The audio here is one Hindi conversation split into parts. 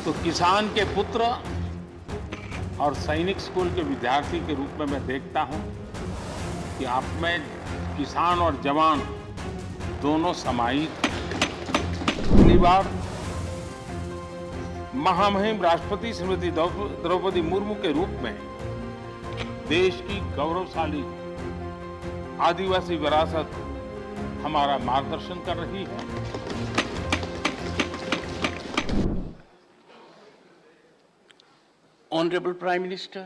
तो किसान के पुत्र और सैनिक स्कूल के विद्यार्थी के रूप में मैं देखता हूं कि आप में किसान और जवान दोनों समाहित हैं। पहली बार महामहिम राष्ट्रपति श्रीमती द्रौपदी मुर्मू के रूप में देश की गौरवशाली आदिवासी विरासत हमारा मार्गदर्शन कर रही है। Honorable Prime Minister,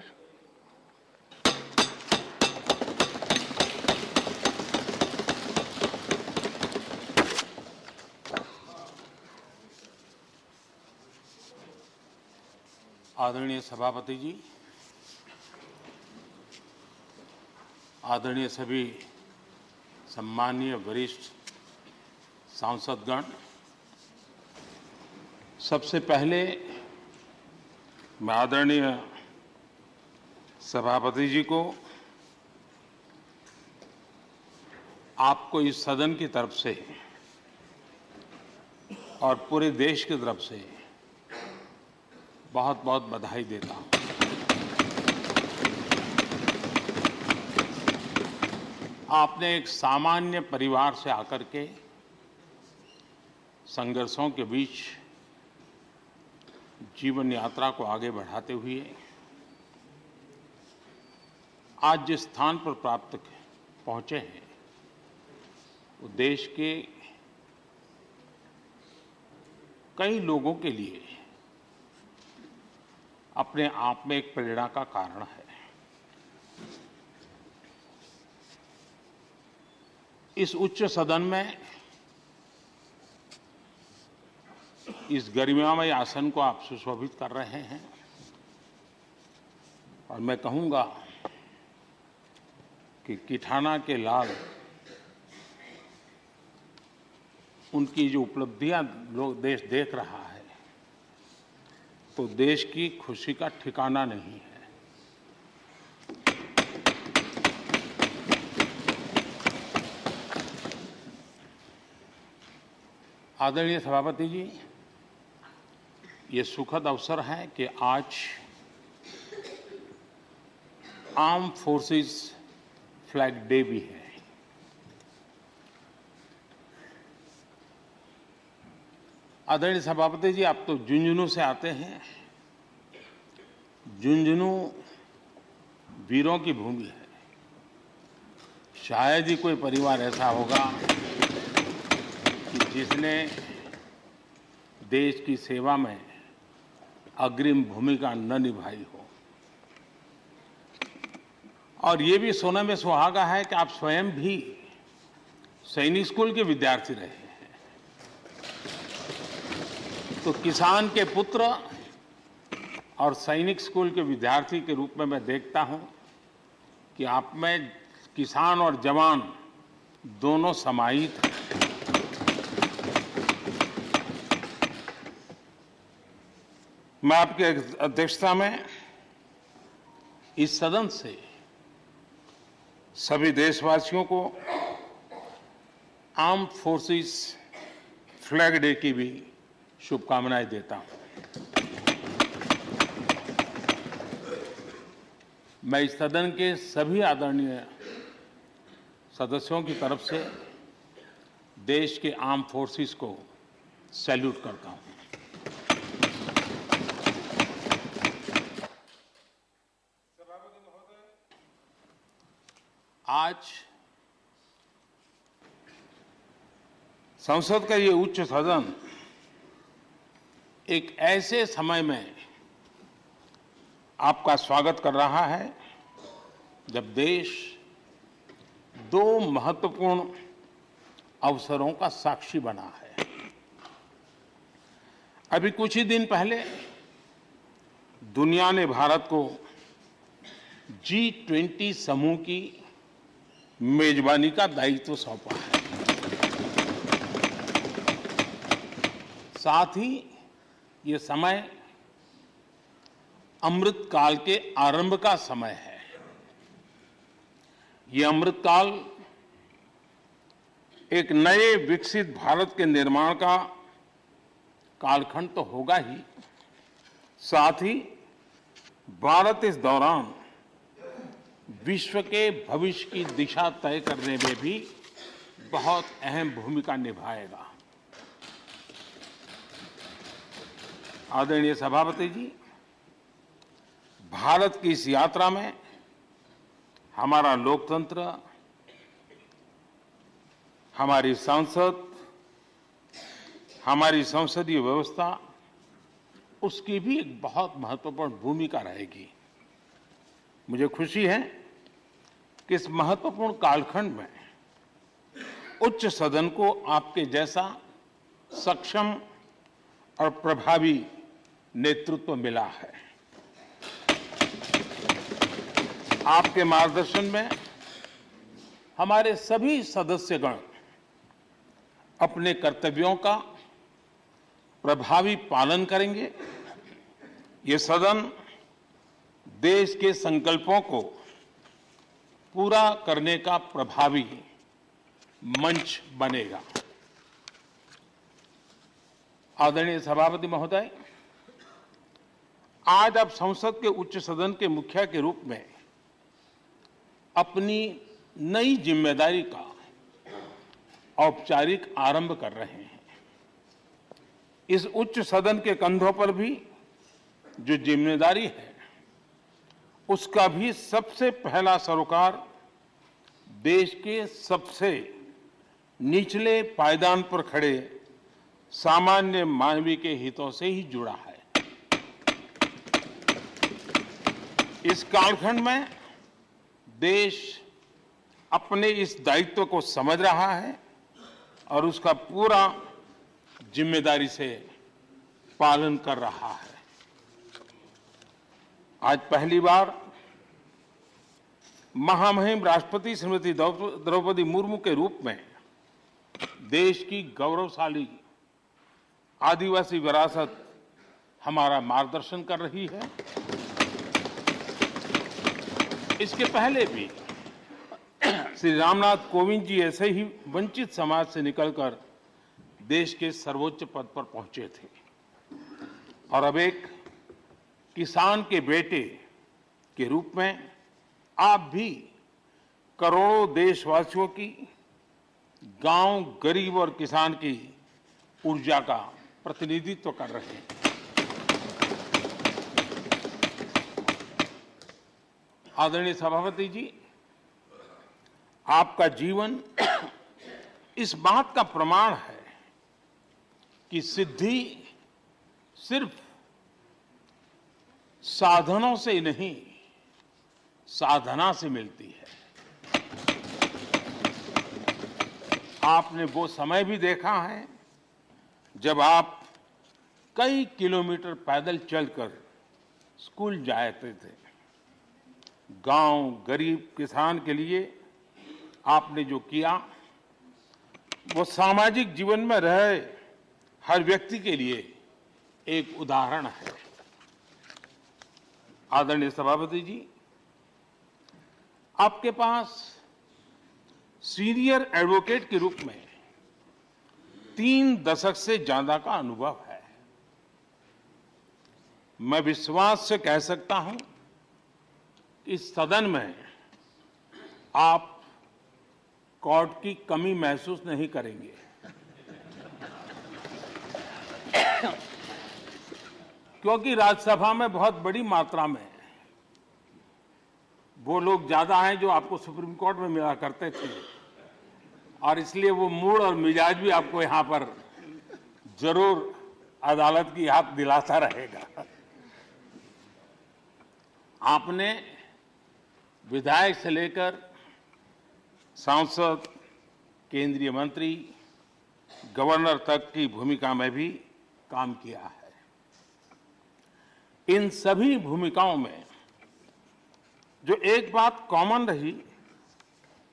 आदरणीय सभापति जी, आदरणीय सभी सम्माननीय वरिष्ठ सांसदगण, सबसे पहले मैं आदरणीय सभापति जी को आपको इस सदन की तरफ से और पूरे देश की तरफ से बहुत बहुत बधाई देता हूं। आपने एक सामान्य परिवार से आकर के संघर्षों के बीच जीवन यात्रा को आगे बढ़ाते हुए आज जिस स्थान पर पहुंचे हैं वो देश के कई लोगों के लिए अपने आप में एक प्रेरणा का कारण है। इस उच्च सदन में इस गरिमामय आसन को आप सुशोभित कर रहे हैं और मैं कहूंगा कि किठाना के लाल उनकी जो उपलब्धियां लोग देश देख रहा है तो देश की खुशी का ठिकाना नहीं है। आदरणीय सभापति जी, ये सुखद अवसर है कि आज आर्म फोर्सेस फ्लैग डे भी है। आदरणीय सभापति जी, आप तो झुंझुनू से आते हैं। झुंझुनू वीरों की भूमि है। शायद ही कोई परिवार ऐसा होगा कि जिसने देश की सेवा में अग्रिम भूमिका न निभाई हो। और ये भी सोने में सुहागा है कि आप स्वयं भी सैनिक स्कूल के विद्यार्थी रहे हैं। तो किसान के पुत्र और सैनिक स्कूल के विद्यार्थी के रूप में मैं देखता हूं कि आप में किसान और जवान दोनों समाहित हैं। मैं आपकी अध्यक्षता में इस सदन से सभी देशवासियों को आर्म फोर्सेस फ्लैग डे की भी शुभकामनाएं देता हूं। मैं इस सदन के सभी आदरणीय सदस्यों की तरफ से देश के आर्म फोर्सेस को सैल्यूट करता हूं। आज संसद का ये उच्च सदन एक ऐसे समय में आपका स्वागत कर रहा है जब देश दो महत्वपूर्ण अवसरों का साक्षी बना है। अभी कुछ ही दिन पहले दुनिया ने भारत को G20 समूह की मेजबानी का दायित्व सौंपा है। साथ ही ये समय अमृत काल के आरंभ का समय है। ये अमृत काल एक नए विकसित भारत के निर्माण का कालखंड तो होगा ही, साथ ही भारत इस दौरान विश्व के भविष्य की दिशा तय करने में भी बहुत अहम भूमिका निभाएगा। आदरणीय सभापति जी, भारत की इस यात्रा में हमारा लोकतंत्र, हमारी संसद, हमारी संसदीय व्यवस्था, उसकी भी एक बहुत महत्वपूर्ण भूमिका रहेगी। मुझे खुशी है कि इस महत्वपूर्ण कालखंड में उच्च सदन को आपके जैसा सक्षम और प्रभावी नेतृत्व मिला है। आपके मार्गदर्शन में हमारे सभी सदस्यगण अपने कर्तव्यों का प्रभावी पालन करेंगे। ये सदन देश के संकल्पों को पूरा करने का प्रभावी मंच बनेगा। आदरणीय सभापति महोदय, आज आप संसद के उच्च सदन के मुखिया के रूप में अपनी नई जिम्मेदारी का औपचारिक आरंभ कर रहे हैं। इस उच्च सदन के कंधों पर भी जो जिम्मेदारी है, उसका भी सबसे पहला सरोकार देश के सबसे निचले पायदान पर खड़े सामान्य मानवीय के हितों से ही जुड़ा है। इस कालखंड में देश अपने इस दायित्व को समझ रहा है और उसका पूरा जिम्मेदारी से पालन कर रहा है। आज पहली बार महामहिम राष्ट्रपति श्रीमती द्रौपदी मुर्मू के रूप में देश की गौरवशाली आदिवासी विरासत हमारा मार्गदर्शन कर रही है। इसके पहले भी श्री रामनाथ कोविंद जी ऐसे ही वंचित समाज से निकलकर देश के सर्वोच्च पद पर पहुंचे थे और अब एक किसान के बेटे के रूप में आप भी करोड़ों देशवासियों की, गांव, गरीब और किसान की ऊर्जा का प्रतिनिधित्व कर रहे हैं। आदरणीय सभापति जी, आपका जीवन इस बात का प्रमाण है कि सिद्धि सिर्फ साधनों से ही नहीं, साधना से मिलती है। आपने वो समय भी देखा है जब आप कई किलोमीटर पैदल चलकर स्कूल जाते थे। गांव, गरीब, किसान के लिए आपने जो किया, वो सामाजिक जीवन में रहे हर व्यक्ति के लिए एक उदाहरण है। आदरणीय सभापति जी, आपके पास सीनियर एडवोकेट के रूप में 3 दशक से ज्यादा का अनुभव है। मैं विश्वास से कह सकता हूं कि इस सदन में आप कोर्ट की कमी महसूस नहीं करेंगे। क्योंकि राज्यसभा में बहुत बड़ी मात्रा में वो लोग ज्यादा हैं जो आपको सुप्रीम कोर्ट में मिला करते थे और इसलिए वो मूड और मिजाज भी आपको यहां पर जरूर अदालत की याद दिलाता रहेगा। आपने विधायक से लेकर सांसद, केंद्रीय मंत्री, गवर्नर तक की भूमिका में भी काम किया है। इन सभी भूमिकाओं में जो एक बात कॉमन रही,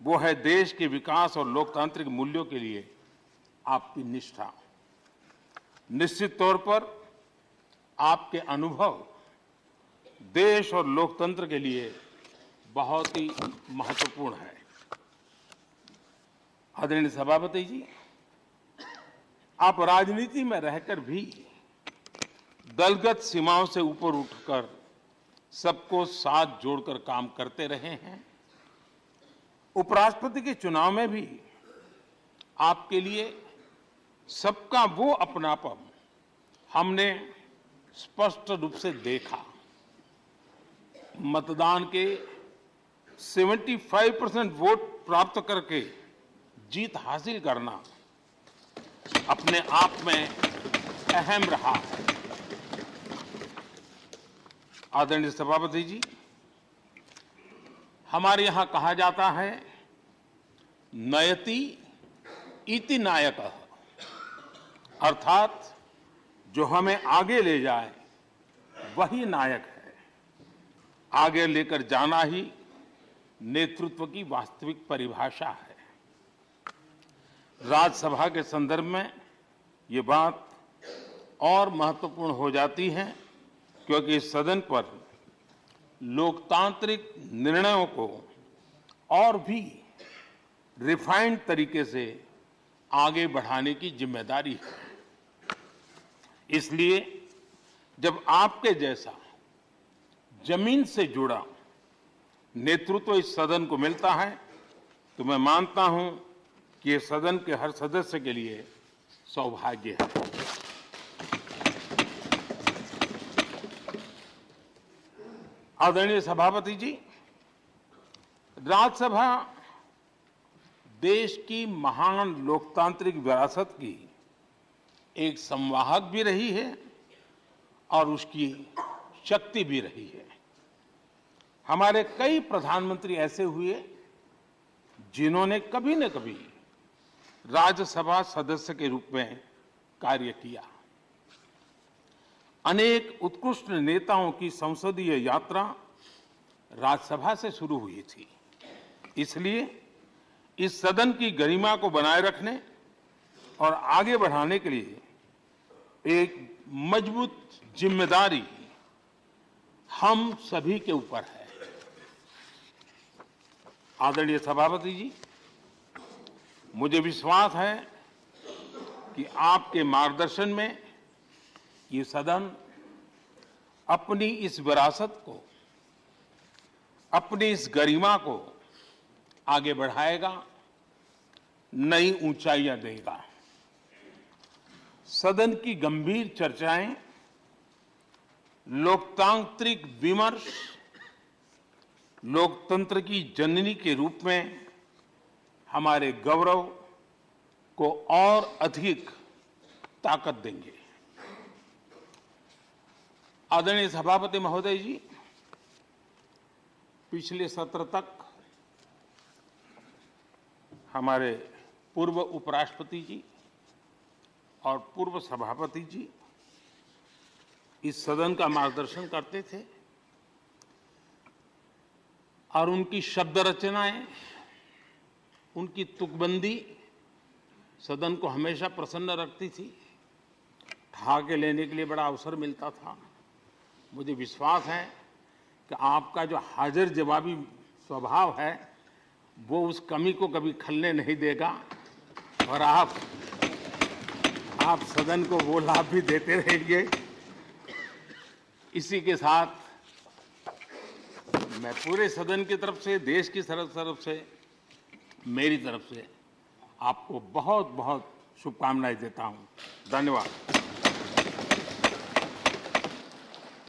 वो है देश के विकास और लोकतांत्रिक मूल्यों के लिए आपकी निष्ठा। निश्चित तौर पर आपके अनुभव देश और लोकतंत्र के लिए बहुत ही महत्वपूर्ण है। आदरणीय सभापति जी, आप राजनीति में रहकर भी दलगत सीमाओं से ऊपर उठकर सबको साथ जोड़कर काम करते रहे हैं। उपराष्ट्रपति के चुनाव में भी आपके लिए सबका वो अपनापन हमने स्पष्ट रूप से देखा। मतदान के 75% वोट प्राप्त करके जीत हासिल करना अपने आप में अहम रहा है। आदरणीय सभापति जी, हमारे यहां कहा जाता है नयति इति नायकः, अर्थात जो हमें आगे ले जाए वही नायक है। आगे लेकर जाना ही नेतृत्व की वास्तविक परिभाषा है। राज्यसभा के संदर्भ में ये बात और महत्वपूर्ण हो जाती है क्योंकि इस सदन पर लोकतांत्रिक निर्णयों को और भी रिफाइंड तरीके से आगे बढ़ाने की जिम्मेदारी है। इसलिए जब आपके जैसा जमीन से जुड़ा नेतृत्व इस सदन को मिलता है तो मैं मानता हूं कि ये सदन के हर सदस्य के लिए सौभाग्य है। आदरणीय सभापति जी, राज्यसभा देश की महान लोकतांत्रिक विरासत की एक संवाहक भी रही है और उसकी शक्ति भी रही है। हमारे कई प्रधानमंत्री ऐसे हुए जिन्होंने कभी न कभी राज्यसभा सदस्य के रूप में कार्य किया। अनेक उत्कृष्ट नेताओं की संसदीय यात्रा राज्यसभा से शुरू हुई थी। इसलिए इस सदन की गरिमा को बनाए रखने और आगे बढ़ाने के लिए एक मजबूत जिम्मेदारी हम सभी के ऊपर है। आदरणीय सभापति जी, मुझे विश्वास है कि आपके मार्गदर्शन में ये सदन अपनी इस विरासत को, अपनी इस गरिमा को आगे बढ़ाएगा, नई ऊंचाइयां देगा। सदन की गंभीर चर्चाएं, लोकतांत्रिक विमर्श लोकतंत्र की जननी के रूप में हमारे गौरव को और अधिक ताकत देंगे। आदरणीय सभापति महोदय जी, पिछले सत्र तक हमारे पूर्व उपराष्ट्रपति जी और पूर्व सभापति जी इस सदन का मार्गदर्शन करते थे और उनकी शब्द रचनाएं, उनकी तुकबंदी सदन को हमेशा प्रसन्न रखती थी। ठहाके लेने के लिए बड़ा अवसर मिलता था। मुझे विश्वास है कि आपका जो हाजिर जवाबी स्वभाव है वो उस कमी को कभी खलने नहीं देगा और आप सदन को वो लाभ भी देते रहेंगे। इसी के साथ मैं पूरे सदन की तरफ से, देश की तरफ से, मेरी तरफ से आपको बहुत बहुत शुभकामनाएं देता हूं। धन्यवाद।